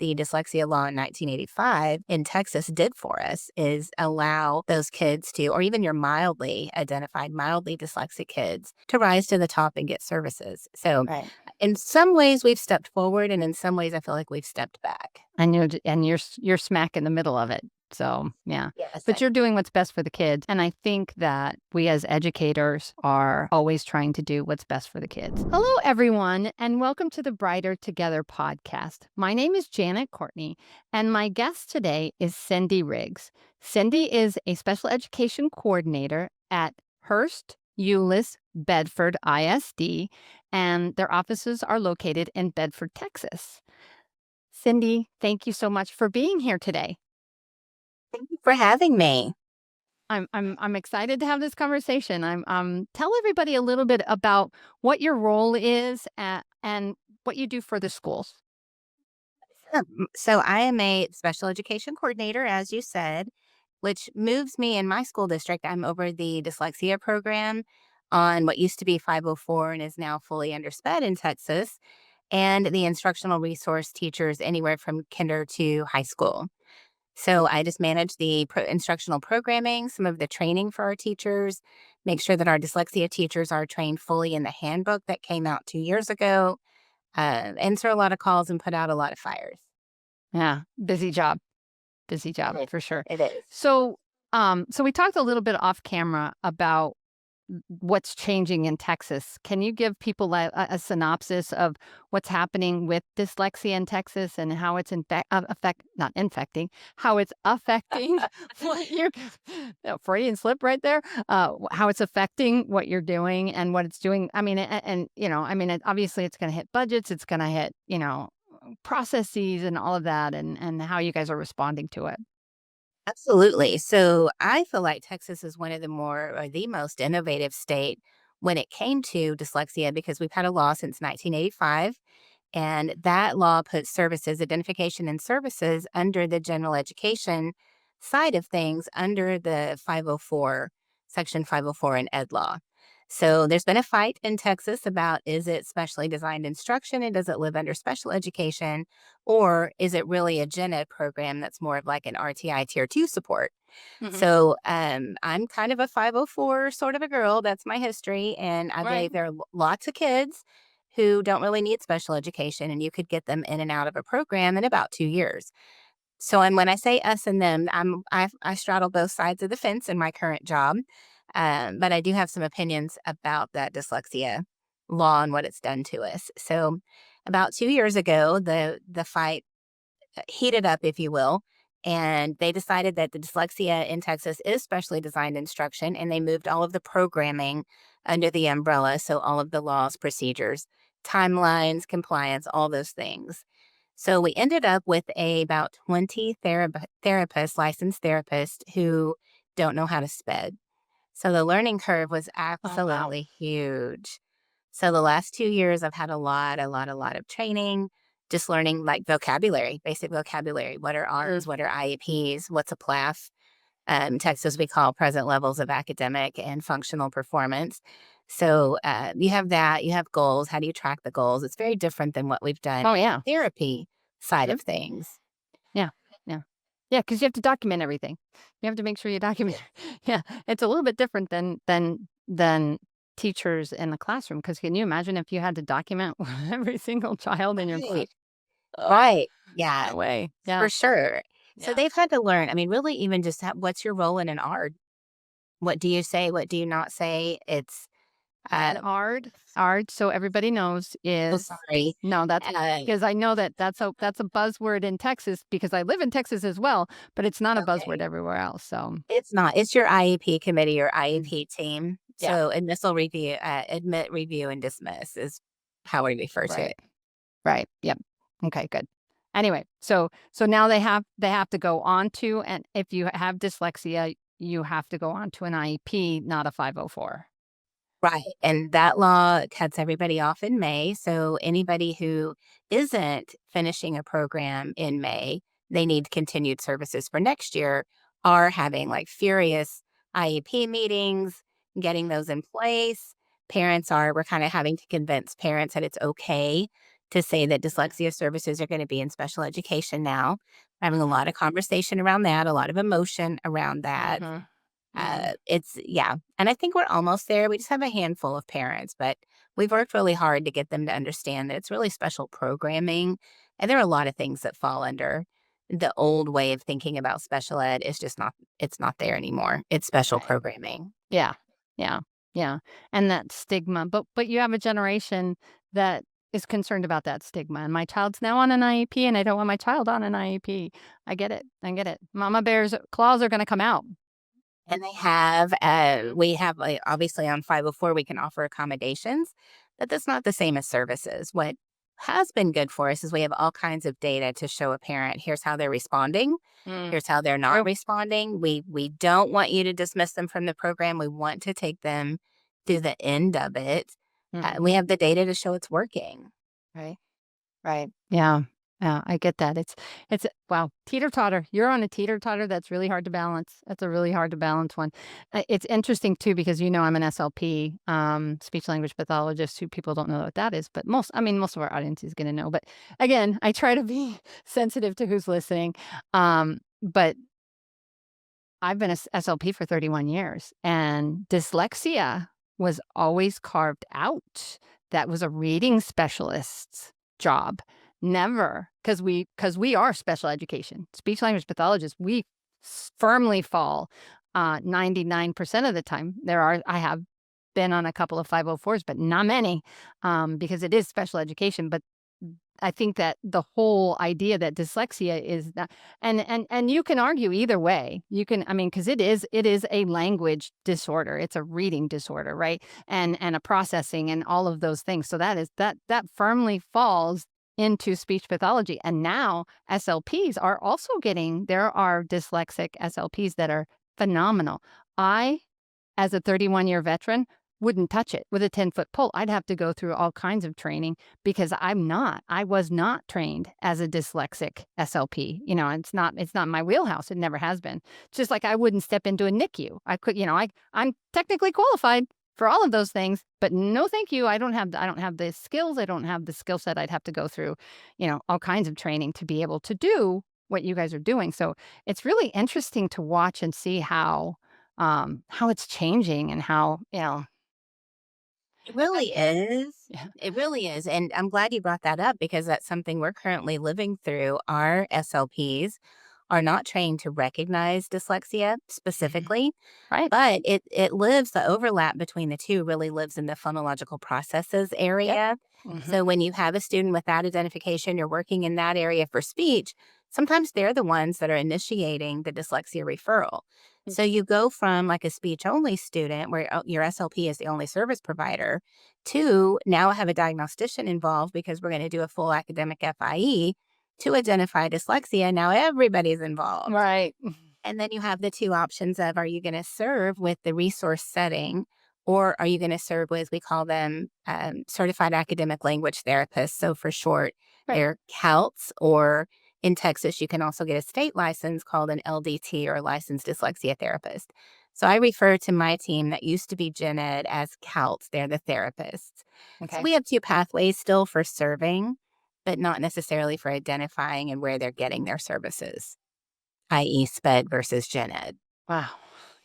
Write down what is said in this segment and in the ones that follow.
the dyslexia law in 1985 in Texas did for us is allow those kids to, or even your mildly identified, mildly dyslexic kids, to rise to the top and get services. So, Right. in some ways, we've stepped forward, and in some ways, I feel like we've stepped back. And you're smack in the middle of it. So, yeah. Yes. But you're doing what's best for the kids, and I think that we as educators are always trying to do what's best for the kids. Hello, everyone, and welcome to the Brighter Together podcast. My name is Janet Courtney, and my guest today is Cyndi Riggs. Cyndi is a special education coordinator at Hearst Euless Bedford ISD, and their offices are located in Bedford, Texas. Cyndi, thank you so much for being here today. Thank you for having me. I'm excited to have this conversation. Tell everybody a little bit about what your role is and what you do for the schools. So, I am a special education coordinator, as you said, which moves me in my school district. I'm over the dyslexia program on what used to be 504 and is now fully undersped in Texas, and the instructional resource teachers anywhere from kinder to high school. So I just manage the instructional programming, some of the training for our teachers, make sure that our dyslexia teachers are trained fully in the handbook that came out 2 years ago, answer a lot of calls and put out a lot of fires. Yeah, busy job It, for sure. it is. So we talked a little bit off camera about what's changing in Texas. Can you give people a synopsis of what's happening with dyslexia in Texas and how it's not infecting, how it's affecting what you're Freudian slip right there. How it's affecting what you're doing and what it's doing. I mean, obviously it's going to hit budgets. It's going to hit processes and all of that, and how you guys are responding to it. Absolutely. So I feel like Texas is one of the more or the most innovative state when it came to dyslexia because we've had a law since 1985. And that law puts services, identification and services under the general education side of things under the 504, Section 504 and Ed law. So there's been a fight in Texas about is it specially designed instruction and does it live under special education, or is it really a gen ed program that's more of like an RTI tier 2 support? Hmm. So I'm kind of a 504 sort of a girl. That's my history. And I Right. believe there are lots of kids who don't really need special education, and you could get them in and out of a program in about 2 years. So, and when I say us and them, I straddle both sides of the fence in my current job, but I do have some opinions about that dyslexia law and what it's done to us. So, about 2 years ago, the fight heated up, if you will, and they decided that the dyslexia in Texas is specially designed instruction, and they moved all of the programming under the umbrella. So, all of the laws, procedures, timelines, compliance, all those things. So, we ended up with about 20 therapists, licensed therapists, who don't know how to sped. So, the learning curve was Oh, wow. absolutely huge. So the last 2 years, I've had a lot of training, just learning like vocabulary, basic vocabulary. What are Mm. R's? What are IEPs? What's a PLAF? Texas, we call present levels of academic and functional performance. So you have that, you have goals. How do you track the goals? It's very different than what we've done Oh, in yeah. the therapy side Mhm. of things. Yeah, yeah. Yeah, because you have to document everything. You have to make sure you document. Yeah, it's a little bit different than teachers in the classroom. Because can you imagine if you had to document every single child in your class? Right. Oh, Right. Yeah, no way. for Yeah, sure. So yeah. they've had to learn. I mean, really, even just what's your role in an art? What do you say? What do you not say? It's, And uh, ard, so everybody knows oh, is sorry. no, that's Uh, because I know that that's a buzzword in Texas because I live in Texas as well, but it's not a buzzword okay. everywhere else. So It's not. It's your IEP committee or mm, IEP team. yeah, So admissal review, admit, review, and dismiss is how we refer to right. it. Right. Yep. Okay, good. Anyway, so now they have to go on to, and if you have dyslexia, you have to go on to an IEP, not a 504. Right. And that law cuts everybody off in May. So anybody who isn't finishing a program in May, they need continued services for next year, are having like furious IEP meetings, getting those in place. We're kind of having to convince parents that it's okay to say that dyslexia services are going to be in special education now. Having a lot of conversation around that, a lot of emotion around that. Mhm. Mhm. Yeah. And I think we're almost there. We just have a handful of parents, but we've worked really hard to get them to understand that it's really special programming. And there are a lot of things that fall under the old way of thinking about special ed. It's not there anymore. It's special Right. programming. Yeah. Yeah. Yeah. And that stigma. But you have a generation that is concerned about that stigma. And my child's now on an IEP and I don't want my child on an IEP. I get it. I get it. Mama bear's claws are gonna come out. And we have, like, obviously on 504, we can offer accommodations, but that's not the same as services. What has been good for us is we have all kinds of data to show a parent, here's how they're responding, Mm. here's how they're not True. responding. We don't want you to dismiss them from the program. We want to take them to the end of it. Mhm. We have the data to show it's working. Right. Right. Yeah. Yeah, I get that. It's wow, teeter-totter. You're on a teeter-totter that's really hard to balance. That's a really hard to balance one. It's interesting too because I'm an SLP, speech language pathologist, who people don't know what that is, but most of our audience is gonna know. But again, I try to be sensitive to who's listening. But I've been a SLP for 31 years, and dyslexia was always carved out. That was a reading specialist's job. Never, because we are special education. Speech language pathologists, we firmly fall 99% of the time. I have been on a couple of 504s, but not many, because it is special education. But I think that the whole idea that dyslexia is that, and you can argue either way. You can, I mean, because it is a language disorder. It's a reading disorder, right? And a processing and all of those things. So that firmly falls into speech pathology. And now SLPs are also there are dyslexic SLPs that are phenomenal. I, as a 31-year veteran, wouldn't touch it with a 10-foot pole. I'd have to go through all kinds of training because I was not trained as a dyslexic SLP. It's not my wheelhouse. It never has been. Just like I wouldn't step into a NICU. I could, I'm technically qualified for all of those things, but no thank you. I don't have the skills. I don't have the skill set. I'd have to go through, all kinds of training to be able to do what you guys are doing. So it's really interesting to watch and see how it's changing and how. It I really is. Yeah. It really is. And I'm glad you brought that up because that's something we're currently living through. Our SLPs are not trained to recognize dyslexia Mhm. specifically, Right. but the overlap between the two really lives in the phonological processes Yep. area. Mhm. So when you have a student with that identification, you're working in that area for speech, sometimes they're the ones that are initiating the dyslexia referral. Mm. So you go from like a speech only student where your SLP is the only service provider to now have a diagnostician involved because we're going to do a full academic FIE to identify dyslexia. Now everybody's involved. Right. And then you have the two options of, are you going to serve with the resource setting, or are you going to serve with, we call them certified academic language therapists. So for short, Right. they're CALTs, or in Texas, you can also get a state license called an LDT, or licensed dyslexia therapist. So I refer to my team that used to be gen ed as CALTs. They're the therapists. So Okay. we have two pathways still for serving, but not necessarily for identifying and where they're getting their services, i.e., SPED versus gen ed. Wow.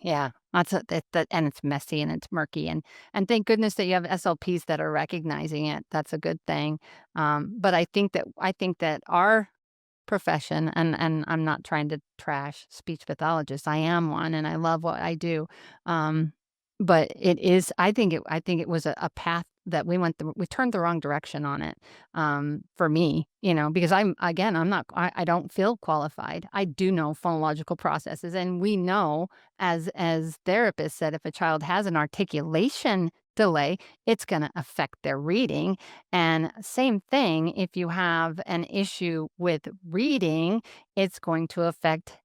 Yeah. And it's messy and it's murky and thank goodness that you have SLPs that are recognizing it. That's a good thing. But I think that our profession, and I'm not trying to trash speech pathologists. I am one and I love what I do. Um, but I think it was a path that we turned the wrong direction on it. For me, because I don't feel qualified. I do know phonological processes, and we know as therapists that if a child has an articulation delay, it's going to affect their reading. And same thing, if you have an issue with reading, it's going to affect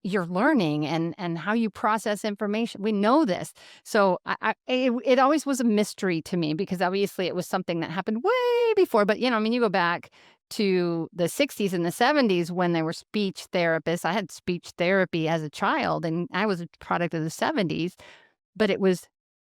your learning and how you process information. We know this. So it always was a mystery to me because obviously it was something that happened way before. But, I mean, you go back to the 60s and the 70s when there were speech therapists. I had speech therapy as a child and I was a product of the 70s, but it was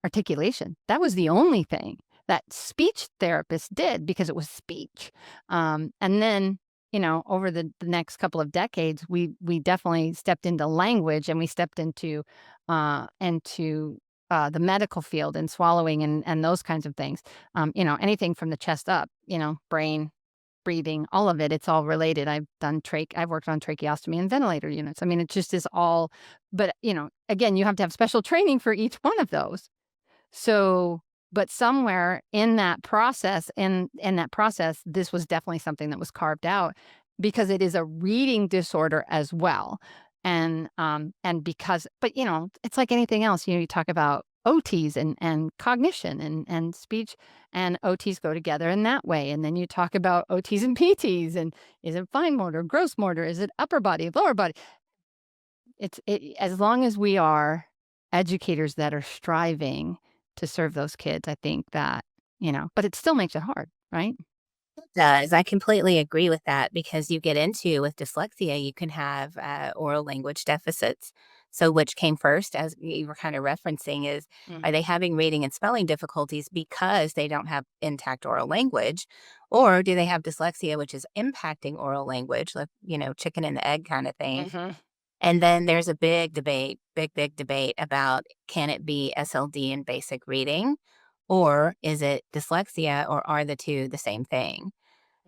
articulation. That was the only thing that speech therapists did because it was speech. And then, over the next couple of decades, we definitely stepped into language, and we stepped into the medical field and swallowing and those kinds of things. Anything from the chest up, brain, breathing, all of it, it's all related. I've worked on tracheostomy and ventilator units. I mean, it just is all, but, again, you have to have special training for each one of those. So, but somewhere in that process, this was definitely something that was carved out because it is a reading disorder as well. And because, but it's like anything else, you talk about OTs and cognition and speech, and OTs go together in that way. And then you talk about OTs and PTs, and is it fine motor, gross motor, is it upper body, lower body? As long as we are educators that are striving to serve those kids, I think that, but it still makes it hard, right? Does. I completely agree with that because you get into with dyslexia, you can have oral language deficits. So, which came first, as you were kind of referencing, is are they Mhm. having reading and spelling difficulties because they don't have intact oral language? Or do they have dyslexia, which is impacting oral language, like, chicken and the egg kind of thing? Mhm. And then there's a big debate, big debate about can it be SLD in basic reading? Or is it dyslexia, or are the two the same thing?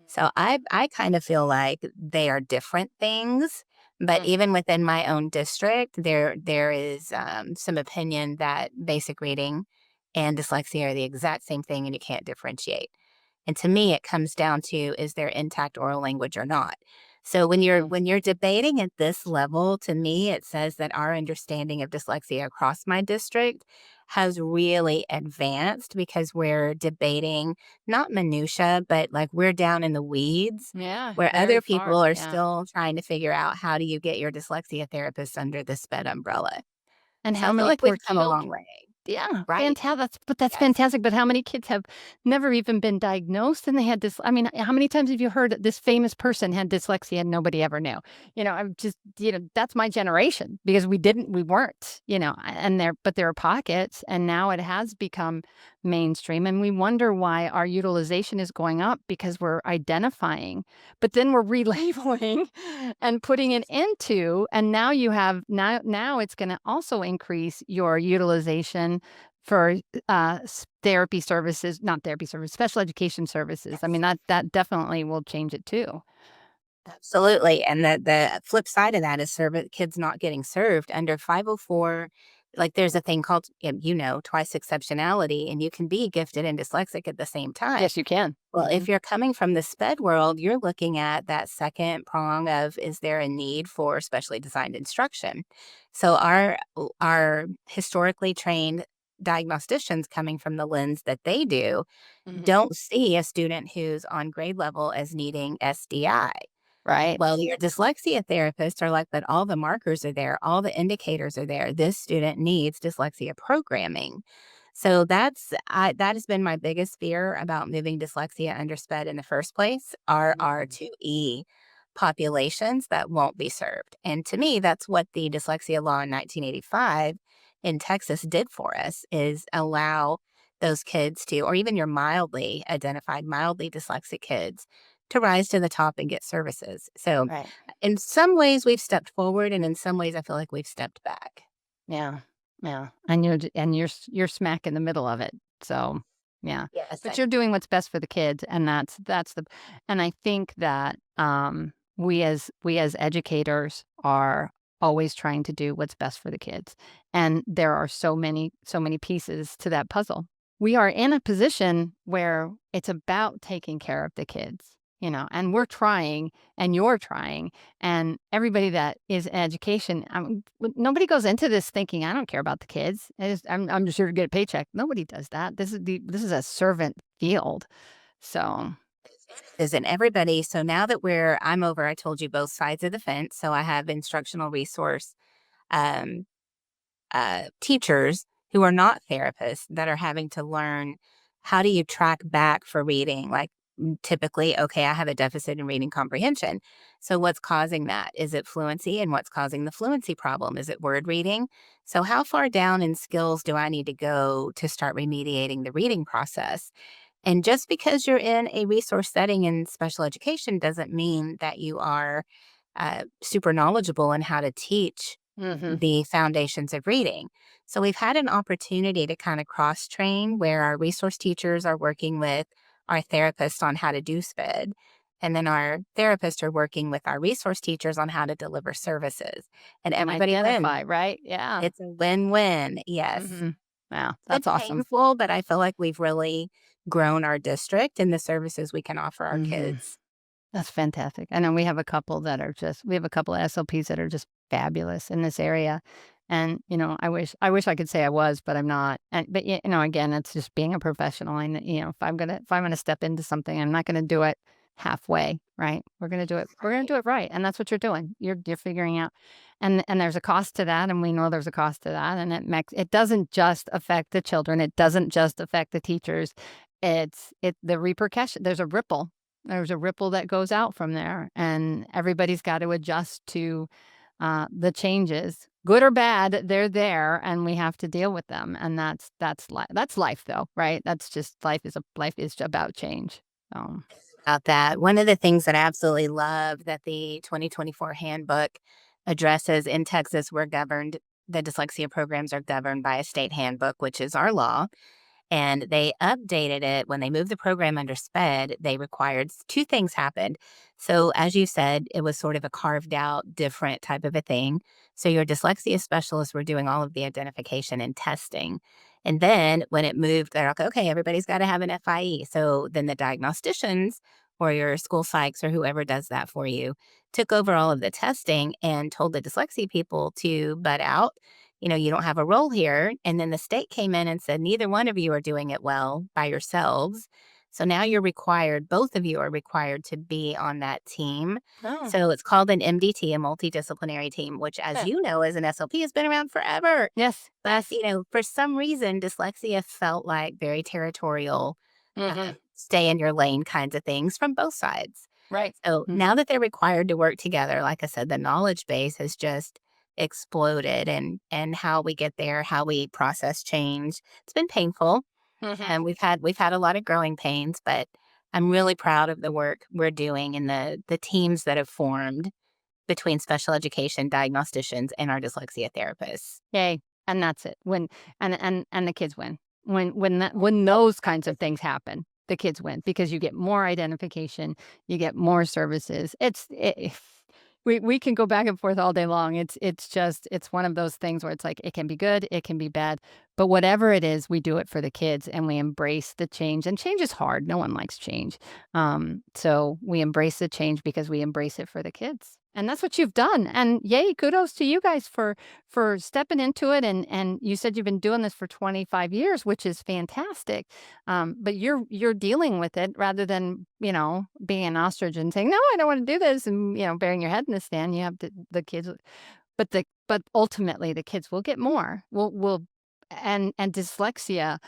So I kind of feel like they are different things, but Mhm. even within my own district, there is some opinion that basic reading and dyslexia are the exact same thing, and you can't differentiate. And to me, it comes down to is there intact oral language or not. So Mhm. when you're debating at this level, to me, it says that our understanding of dyslexia across my district has really advanced because we're debating not minutia, but like we're down in the weeds Yeah, where very other far. people are Yeah. still trying to figure out how do you get your dyslexia therapist under the SPED umbrella. And So how I feel many like we've poor come a long children. way, Yeah, right? that's Yes. fantastic, but how many kids have never even been diagnosed and they had this, I mean, how many times have you heard that this famous person had dyslexia and nobody ever knew? I'm just, that's my generation because we weren't, and there are pockets, and now it has become mainstream, and we wonder why our utilization is going up because we're identifying, but then we're relabeling and putting it into, and now you have, now it's going to also increase your utilization for therapy services, not therapy service, special education services. I mean, that definitely will change it too. Absolutely, and the flip side of that is kids not getting served under 504. Like, there's a thing called, twice exceptionality, and you can be gifted and dyslexic at the same time. Yes, you can. Well, if you're coming from the SPED world, you're looking at that second prong of is there a need for specially designed instruction? So our historically trained diagnosticians coming from the lens that they do Hmm. don't see a student who's on grade level as needing SDI. Right. Well, your dyslexia therapists are like, but all the markers are there, all the indicators are there. This student needs dyslexia programming. So that has been my biggest fear about moving dyslexia under SPED in the first place are our Mhm. 2E populations that won't be served. And to me, that's what the dyslexia law in 1985 in Texas did for us is allow those kids to, or even your mildly identified, mildly dyslexic kids to rise to the top and get services. So Right. in some ways we've stepped forward and in some ways I feel like we've stepped back. Yeah, yeah, and you're smack in the middle of it, so, yeah, Yes. but you're doing what's best for the kids, and that's the, and I think that, we as educators are always trying to do what's best for the kids, and there are so many pieces to that puzzle. We are in a position where it's about taking care of the kids, and we're trying, and you're trying, and everybody that is in education, nobody goes into this thinking, "I don't care about the kids. I'm just here to get a paycheck." Nobody does that. This is a servant field. So, Isn't everybody? So now that I'm over, I told you both sides of the fence. So I have instructional resource um, teachers who are not therapists that are having to learn how do you track back for reading, like typically, okay, I have a deficit in reading comprehension. So, what's causing that? Is it fluency? And what's causing the fluency problem? Is it word reading? So, how far down in skills do I need to go to start remediating the reading process? And just because you're in a resource setting in special education doesn't mean that you are super knowledgeable in how to teach Mhm. the foundations of reading. So we've had an opportunity to kind of cross train where our resource teachers are working with our therapists on how to do SPED. And then our therapists are working with our resource teachers on how to deliver services. And And everybody wins. identify, right? Yeah. It's a win win. Yes. Mhm. Wow, Been that's awesome. painful, but I feel like we've really grown our district and the services we can offer our Mhm. kids. That's fantastic. I know we have a couple of SLPs that are just fabulous in this area. And, I wish I could say I was, but I'm not. And but again, it's just being a professional. And if I'm gonna step into something, I'm not gonna do it halfway, right? We're gonna Right. do it right. And that's what you're doing. You're figuring out and there's a cost to that, and we know there's a cost to that. And it doesn't just affect the children, it doesn't just affect the teachers. The repercussion, there's a ripple that goes out from there, and everybody's got to adjust to the changes, good or bad. They're there, and we have to deal with them. And that's life, though, right? That's just life is about change. So, About that. One of the things that I absolutely love that the 2024 handbook addresses in Texas, the dyslexia programs are governed by a state handbook, which is our law. And they updated it when they moved the program under SPED. They required two things happened. So, as you said, it was sort of a carved out, different type of a thing. So, your dyslexia specialists were doing all of the identification and testing. And then when it moved, they're like, okay, everybody's got to have an FIE. So, then the diagnosticians or your school psychs or whoever does that for you took over all of the testing and told the dyslexia people to butt out. You don't have a role here. And then the state came in and said, neither one of you are doing it well by yourselves. So now both of you are required to be on that team. oh, So it's called an MDT, a multidisciplinary team, which, as yeah. you know, as an SLP has been around forever. Yes, But, yes. for some reason, dyslexia felt like very territorial, Hmm. stay in your lane kinds of things from both sides. Right. So Hmm. now that they're required to work together, like I said, the knowledge base has just exploded and how we get there, how we process change. It's been painful Hmm. and we've had a lot of growing pains, but I'm really proud of the work we're doing and the teams that have formed between special education diagnosticians and our dyslexia therapists. Yay, and that's it. And the kids win. When those kinds of things happen, the kids win because you get more identification, you get more services. We can go back and forth all day long. It's one of those things where it's like it can be good, it can be bad, but whatever it is, we do it for the kids and we embrace the change. And change is hard. No one likes change. So we embrace the change because we embrace it for the kids. And that's what you've done. And yay, kudos to you guys for stepping into it. And you said you've been doing this for 25 years, which is fantastic. But you're dealing with it rather than being an ostrich and saying no, I don't want to do this, and burying your head in the sand. You have the kids, but ultimately the kids will get more. Will and dyslexia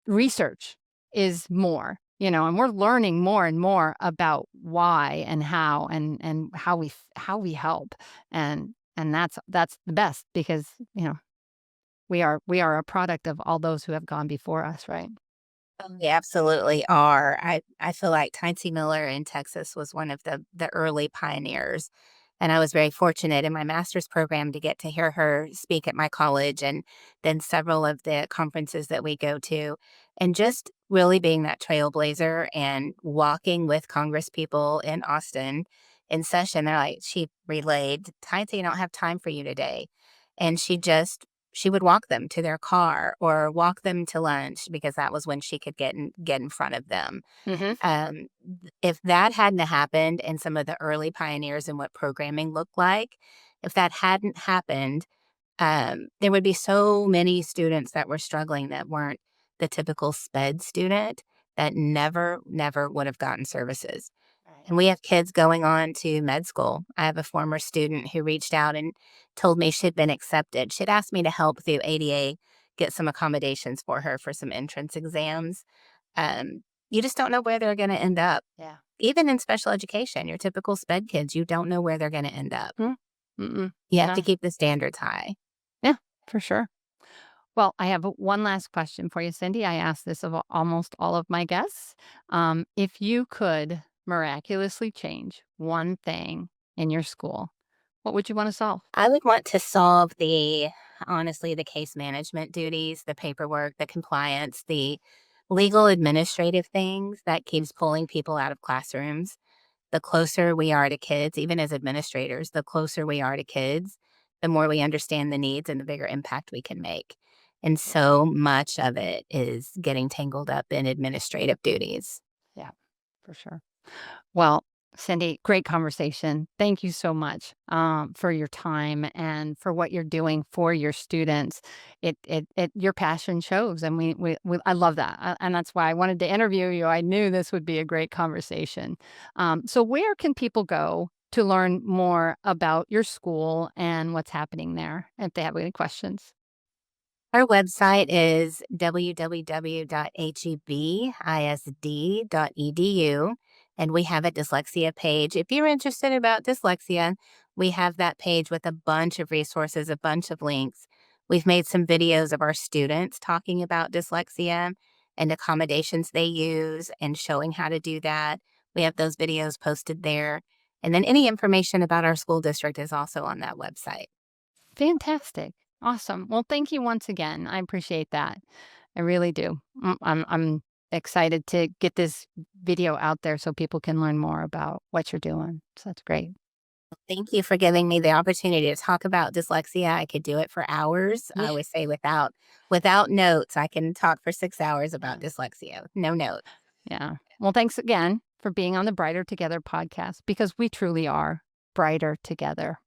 research is more. And we're learning more and more about why and how and how we help, and that's the best because we are a product of all those who have gone before us, right? We absolutely are. I feel like Tyncy Miller in Texas was one of the early pioneers. And I was very fortunate in my master's program to get to hear her speak at my college and then several of the conferences that we go to. And just really being that trailblazer and walking with Congress people in Austin in session, she relayed, Tyncy, I don't have time for you today. And she would walk them to their car or walk them to lunch because that was when she could get in front of them. Mhm. If that hadn't happened and some of the early pioneers in what programming looked like, if that hadn't happened, there would be so many students that were struggling that weren't the typical SPED student that never would have gotten services. Right. And we have kids going on to med school. I have a former student who reached out and told me she'd been accepted. She'd asked me to help through ADA get some accommodations for her for some entrance exams. Um, You just don't know where they're gonna end up. Yeah. Even in special education, your typical sped kids, you don't know where they're gonna end up. Mm. Mm-mm. You have to No. keep the standards high. Yeah, for sure. Well, I have one last question for you, Cindy. I ask this of almost all of my guests. If you could miraculously change one thing in your school, what would you want to solve? I would want to solve honestly, the case management duties, the paperwork, the compliance, the legal administrative things that keeps pulling people out of classrooms. The closer we are to kids, even as administrators, the closer we are to kids, the more we understand the needs and the bigger impact we can make. And so much of it is getting tangled up in administrative duties. Yeah, for sure. Well, Cindy, great conversation. Thank you so much for your time and for what you're doing for your students. Your passion shows, and I love that, and that's why I wanted to interview you. I knew this would be a great conversation. So, where can people go to learn more about your school and what's happening there? If they have any questions. Our website is www.hebisd.edu, and we have a dyslexia page. If you're interested about dyslexia, we have that page with a bunch of resources, a bunch of links. We've made some videos of our students talking about dyslexia and accommodations they use and showing how to do that. We have those videos posted there. And then any information about our school district is also on that website. Fantastic. Awesome. Well, thank you once again. I appreciate that. I really do. I'm excited to get this video out there so people can learn more about what you're doing. So that's great. Thank you for giving me the opportunity to talk about dyslexia. I could do it for hours. I Yeah. always say without notes, I can talk for 6 hours about Yeah. dyslexia. No notes. Yeah. Well, thanks again for being on the Brighter Together podcast because we truly are brighter together.